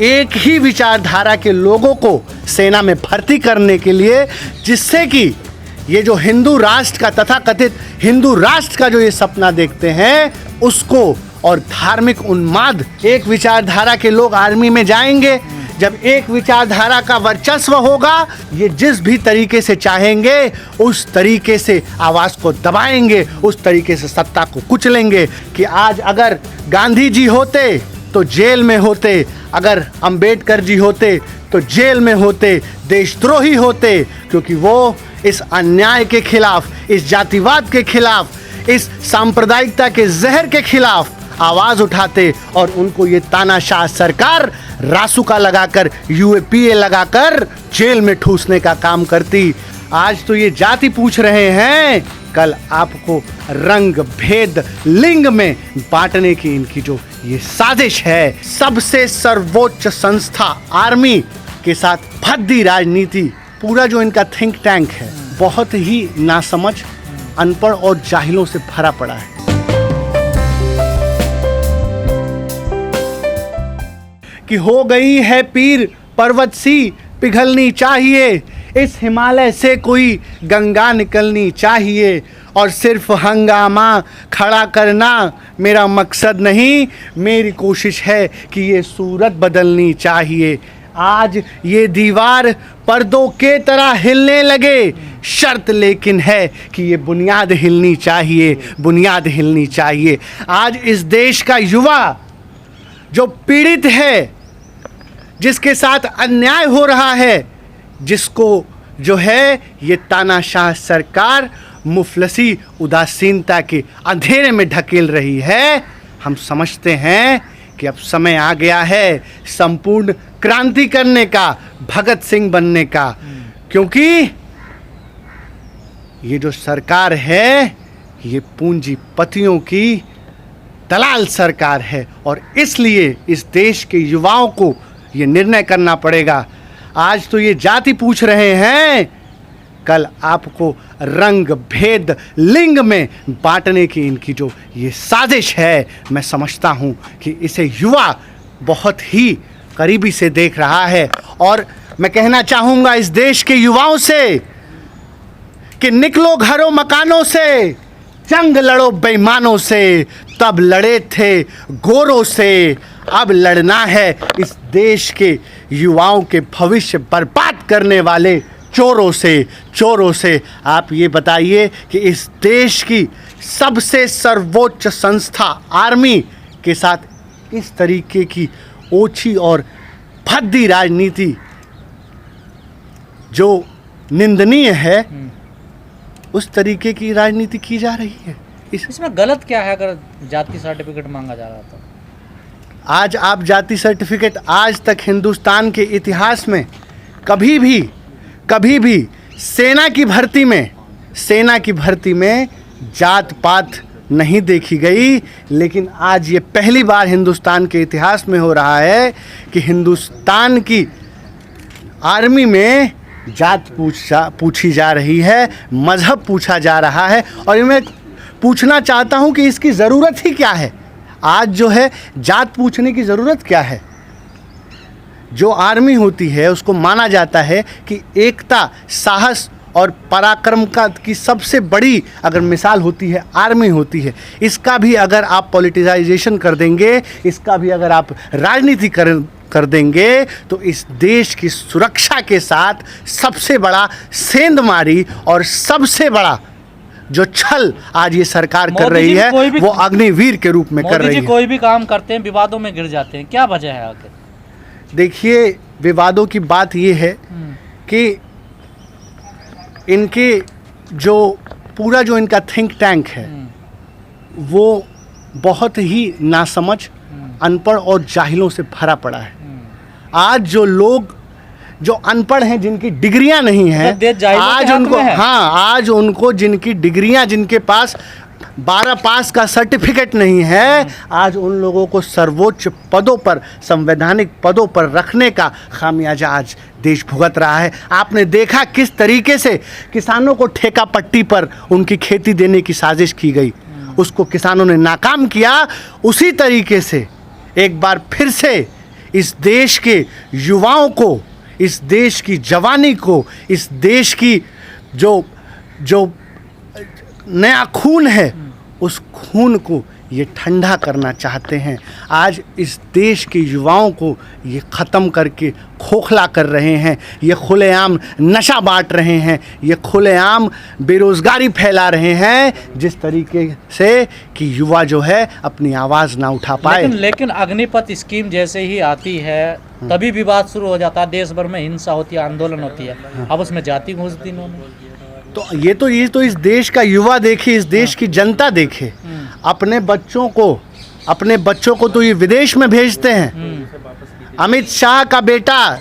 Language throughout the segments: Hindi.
एक ही विचारधारा के लोगों को सेना में भर्ती करने के लिए, जिससे कि ये जो हिंदू राष्ट्र का तथाकथित हिंदू राष्ट्र का जो ये सपना देखते हैं उसको, और धार्मिक उन्माद, एक विचारधारा के लोग आर्मी में जाएंगे। जब एक विचारधारा का वर्चस्व होगा, ये जिस भी तरीके से चाहेंगे उस तरीके से आवाज़ को दबाएंगे, उस तरीके से सत्ता को कुचलेंगे। कि आज अगर गांधी जी होते तो जेल में होते, अगर अंबेडकर जी होते तो जेल में होते, देशद्रोही होते, क्योंकि वो इस अन्याय के खिलाफ, इस जातिवाद के खिलाफ, इस सांप्रदायिकता के जहर के खिलाफ आवाज़ उठाते और उनको ये तानाशाह सरकार रासुका लगाकर, यूएपीए लगाकर जेल में ठूसने का काम करती। आज तो ये जाति पूछ रहे हैं, कल आपको रंग भेद लिंग में बांटने की इनकी जो ये साजिश है, सबसे सर्वोच्च संस्था आर्मी के साथ भद्दी राजनीति, पूरा जो इनका थिंक टैंक है बहुत ही नासमझ, अनपढ़ और जाहिलों से भरा पड़ा है। कि हो गई है पीर पर्वत सी पिघलनी चाहिए, इस हिमालय से कोई गंगा निकलनी चाहिए, और सिर्फ हंगामा खड़ा करना मेरा मकसद नहीं, मेरी कोशिश है कि ये सूरत बदलनी चाहिए। आज ये दीवार पर्दों के तरह हिलने लगे, शर्त लेकिन है कि ये बुनियाद हिलनी चाहिए, बुनियाद हिलनी चाहिए। आज इस देश का युवा जो पीड़ित है, जिसके साथ अन्याय हो रहा है, जिसको जो है ये तानाशाह सरकार मुफलसी उदासीनता के अंधेरे में ढकेल रही है, हम समझते हैं कि अब समय आ गया है संपूर्ण क्रांति करने का, भगत सिंह बनने का। क्योंकि ये जो सरकार है ये पूंजीपतियों की दलाल सरकार है, और इसलिए इस देश के युवाओं को ये निर्णय करना पड़ेगा। आज तो ये जाति पूछ रहे हैं, कल आपको रंग भेद लिंग में बांटने की इनकी जो ये साजिश है, मैं समझता हूँ कि इसे युवा बहुत ही करीबी से देख रहा है। और मैं कहना चाहूँगा इस देश के युवाओं से कि निकलो घरों मकानों से, जंग लड़ो बेईमानों से, तब लड़े थे गोरों से, अब लड़ना है इस देश के युवाओं के भविष्य बर्बाद करने वाले चोरों से, चोरों से। आप ये बताइए कि इस देश की सबसे सर्वोच्च संस्था आर्मी के साथ इस तरीके की ओछी और भद्दी राजनीति जो निंदनीय है, उस तरीके की राजनीति की जा रही है। इसमें गलत क्या है अगर जाति सर्टिफिकेट मांगा जा रहा था? आज आप जाति सर्टिफिकेट, आज तक हिंदुस्तान के इतिहास में कभी भी सेना की भर्ती में जात पात नहीं देखी गई, लेकिन आज ये पहली बार हिंदुस्तान के इतिहास में हो रहा है कि हिंदुस्तान की आर्मी में जात पूछी जा रही है, मजहब पूछा जा रहा है। और मैं पूछना चाहता हूँ कि इसकी ज़रूरत ही क्या है? आज जो है जात पूछने की ज़रूरत क्या है? जो आर्मी होती है उसको माना जाता है कि एकता, साहस और पराक्रम की सबसे बड़ी अगर मिसाल होती है आर्मी होती है। इसका भी अगर आप पॉलिटिसाइजेशन कर देंगे, इसका भी अगर आप राजनीति कर देंगे, तो इस देश की सुरक्षा के साथ सबसे बड़ा सेंधमारी और सबसे बड़ा जो छल आज ये सरकार कर रही है वो अग्निवीर के रूप में कर रही है। कोई भी काम करते हैं विवादों में गिर जाते हैं, क्या वजह है आखिर? देखिए, विवादों की बात ये है कि इनके जो पूरा जो इनका थिंक टैंक है वो बहुत ही नासमझ, अनपढ़ और जाहिलों से भरा पड़ा है। आज जो लोग जो अनपढ़ हैं, जिनकी डिग्रियां नहीं हैं, आज उनको जिनकी डिग्रियां, जिनके पास 12 पास का सर्टिफिकेट नहीं है, आज उन लोगों को सर्वोच्च पदों पर, संवैधानिक पदों पर रखने का खामियाजा आज देश भुगत रहा है। आपने देखा किस तरीके से किसानों को ठेका पट्टी पर उनकी खेती देने की साजिश की गई, उसको किसानों ने नाकाम किया। उसी तरीके से एक बार फिर से इस देश के युवाओं को, इस देश की जवानी को, इस देश की जो जो नया खून है उस खून को ये ठंडा करना चाहते हैं। आज इस देश के युवाओं को ये ख़त्म करके खोखला कर रहे हैं, ये खुलेआम नशा बांट रहे हैं, ये खुलेआम बेरोज़गारी फैला रहे हैं, जिस तरीके से कि युवा जो है अपनी आवाज़ ना उठा पाए। लेकिन अग्निपथ स्कीम जैसे ही आती है तभी विवाद शुरू हो जाता है, देश भर में हिंसा होती है, आंदोलन होती है। अब उसमें जाति घुस दी इन्होंने। तो ये तो इस देश का युवा देखे, इस देश की जनता देखे। अपने बच्चों को तो ये विदेश में भेजते हैं। अमित शाह का बेटा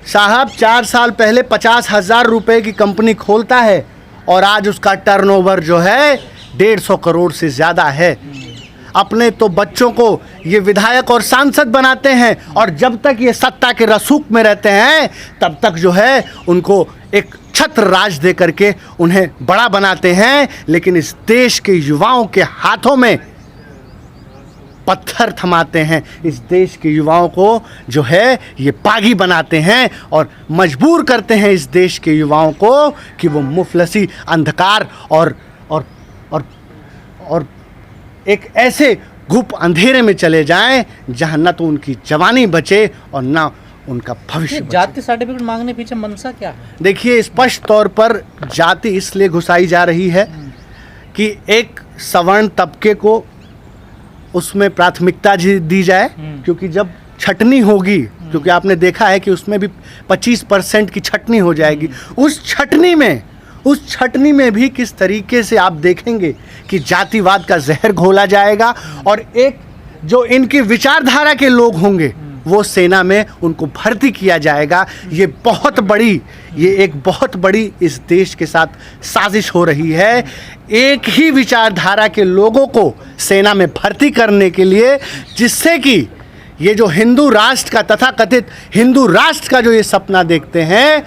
साहब 4 साल पहले 50,000 रुपए की कंपनी खोलता है और आज उसका टर्नओवर जो है 150 करोड़ से ज़्यादा है। अपने तो बच्चों को ये विधायक और सांसद बनाते हैं और जब तक ये सत्ता के रसूख में रहते हैं तब तक जो है उनको एक छत्र राज दे करके उन्हें बड़ा बनाते हैं, लेकिन इस देश के युवाओं के हाथों में पत्थर थमाते हैं। इस देश के युवाओं को जो है ये बागी बनाते हैं और मजबूर करते हैं इस देश के युवाओं को कि वो मुफलसी अंधकार और एक ऐसे गुप अंधेरे में चले जाएं जहां न तो उनकी जवानी बचे और ना उनका भविष्य बचे। जाति सर्टिफिकेट मांगने पीछे मंशा क्या है? देखिए, स्पष्ट तौर पर जाति इसलिए घुसाई जा रही है कि एक सवर्ण तबके को उसमें प्राथमिकता दी जाए, क्योंकि जब छटनी होगी, क्योंकि आपने देखा है कि उसमें भी 25% की छटनी हो जाएगी। उस छटनी में भी किस तरीके से आप देखेंगे कि जातिवाद का जहर घोला जाएगा और एक जो इनकी विचारधारा के लोग होंगे वो सेना में उनको भर्ती किया जाएगा। ये एक बहुत बड़ी इस देश के साथ साजिश हो रही है। एक ही विचारधारा के लोगों को सेना में भर्ती करने के लिए, जिससे कि ये जो हिंदू राष्ट्र का तथाकथित हिंदू राष्ट्र का जो ये सपना देखते हैं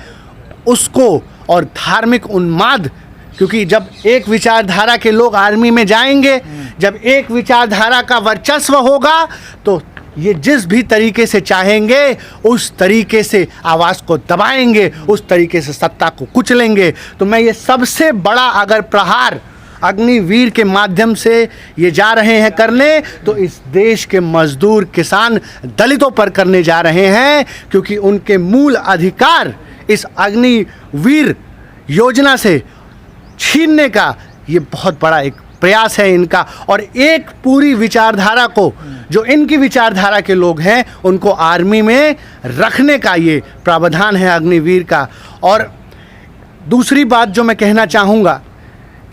उसको, और धार्मिक उन्माद, क्योंकि जब एक विचारधारा के लोग आर्मी में जाएंगे, जब एक विचारधारा का वर्चस्व होगा तो ये जिस भी तरीके से चाहेंगे उस तरीके से आवाज़ को दबाएंगे, उस तरीके से सत्ता को कुचलेंगे। तो मैं ये सबसे बड़ा अगर प्रहार अग्निवीर के माध्यम से ये जा रहे हैं करने, तो इस देश के मजदूर, किसान, दलितों पर करने जा रहे हैं, क्योंकि उनके मूल अधिकार इस अग्निवीर योजना से छीनने का ये बहुत बड़ा एक प्रयास है इनका। और एक पूरी विचारधारा को, जो इनकी विचारधारा के लोग हैं, उनको आर्मी में रखने का ये प्रावधान है अग्निवीर का। और दूसरी बात जो मैं कहना चाहूँगा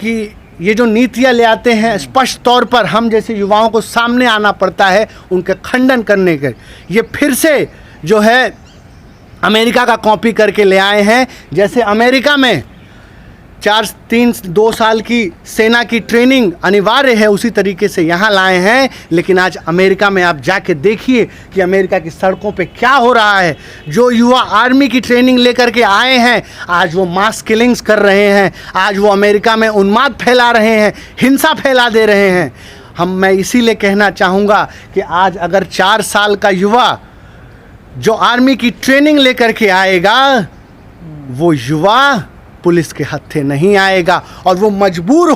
कि ये जो नीतियाँ ले आते हैं, स्पष्ट तौर पर हम जैसे युवाओं को सामने आना पड़ता है उनके खंडन करने के। ये फिर से जो है अमेरिका का कॉपी करके ले आए हैं। जैसे अमेरिका में 2 साल की सेना की ट्रेनिंग अनिवार्य है, उसी तरीके से यहाँ लाए हैं। लेकिन आज अमेरिका में आप जाके देखिए कि अमेरिका की सड़कों पे क्या हो रहा है। जो युवा आर्मी की ट्रेनिंग लेकर के आए हैं आज वो मास किलिंग्स कर रहे हैं, आज वो अमेरिका में उन्माद फैला रहे हैं, हिंसा फैला दे रहे हैं। मैं इसीलिए कहना चाहूँगा कि आज अगर 4 साल का युवा जो आर्मी की ट्रेनिंग लेकर के आएगा, वो युवा पुलिस के हत्थे नहीं आएगा और वो मजबूर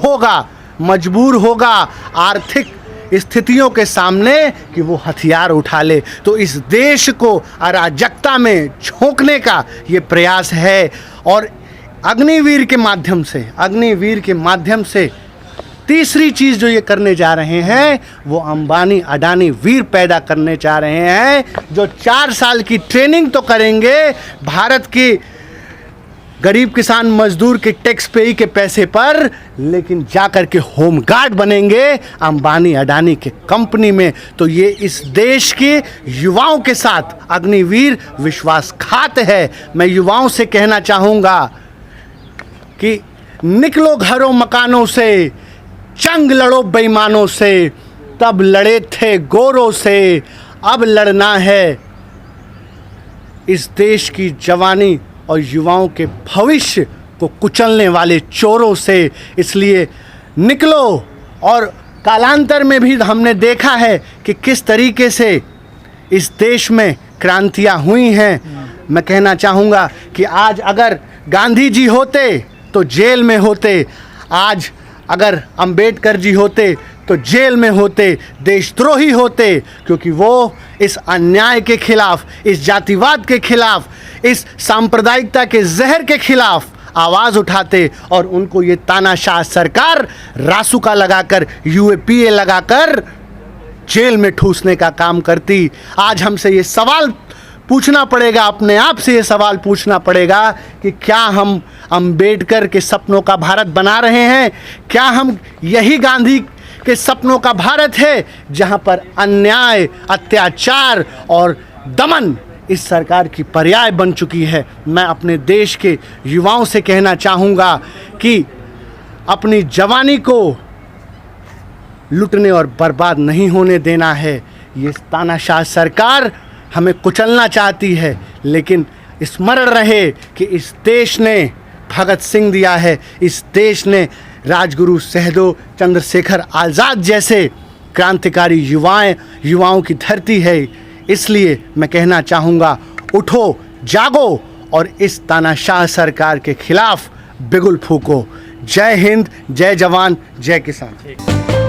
होगा आर्थिक स्थितियों के सामने कि वो हथियार उठा ले। तो इस देश को अराजकता में झोंकने का ये प्रयास है। और अग्निवीर के माध्यम से तीसरी चीज़ जो ये करने जा रहे हैं वो अंबानी अडानी वीर पैदा करने जा रहे हैं, जो 4 साल की ट्रेनिंग तो करेंगे भारत की गरीब किसान मजदूर के टैक्स पेई के पैसे पर, लेकिन जाकर के होम गार्ड बनेंगे अंबानी अडानी के कंपनी में। तो ये इस देश के युवाओं के साथ अग्निवीर विश्वासघात है। मैं युवाओं से कहना चाहूँगा कि निकलो घरों मकानों से, जंग लड़ो बेईमानों से, तब लड़े थे गोरों से, अब लड़ना है इस देश की जवानी और युवाओं के भविष्य को कुचलने वाले चोरों से। इसलिए निकलो। और कालांतर में भी हमने देखा है कि किस तरीके से इस देश में क्रांतियां हुई हैं, मैं कहना चाहूँगा कि आज अगर गांधी जी होते तो जेल में होते, आज अगर अंबेडकर जी होते तो जेल में होते, देशद्रोही होते, क्योंकि वो इस अन्याय के खिलाफ, इस जातिवाद के खिलाफ, इस सांप्रदायिकता के जहर के खिलाफ आवाज़ उठाते और उनको ये तानाशाह सरकार रासुका लगाकर, यूएपीए लगाकर जेल में ठूसने का काम करती। आज हमसे ये सवाल पूछना पड़ेगा, अपने आप से ये सवाल पूछना पड़ेगा कि क्या हम अंबेडकर के सपनों का भारत बना रहे हैं? क्या हम यही गांधी के सपनों का भारत है जहां पर अन्याय, अत्याचार और दमन इस सरकार की पर्याय बन चुकी है? मैं अपने देश के युवाओं से कहना चाहूँगा कि अपनी जवानी को लुटने और बर्बाद नहीं होने देना है। ये तानाशाह सरकार हमें कुचलना चाहती है, लेकिन स्मरण रहे कि इस देश ने भगत सिंह दिया है, इस देश ने राजगुरु सहदेव चंद्रशेखर आज़ाद जैसे क्रांतिकारी युवाओं की धरती है। इसलिए मैं कहना चाहूँगा, उठो, जागो और इस तानाशाह सरकार के खिलाफ बिगुल फूको। जय हिंद, जय जवान, जय किसान।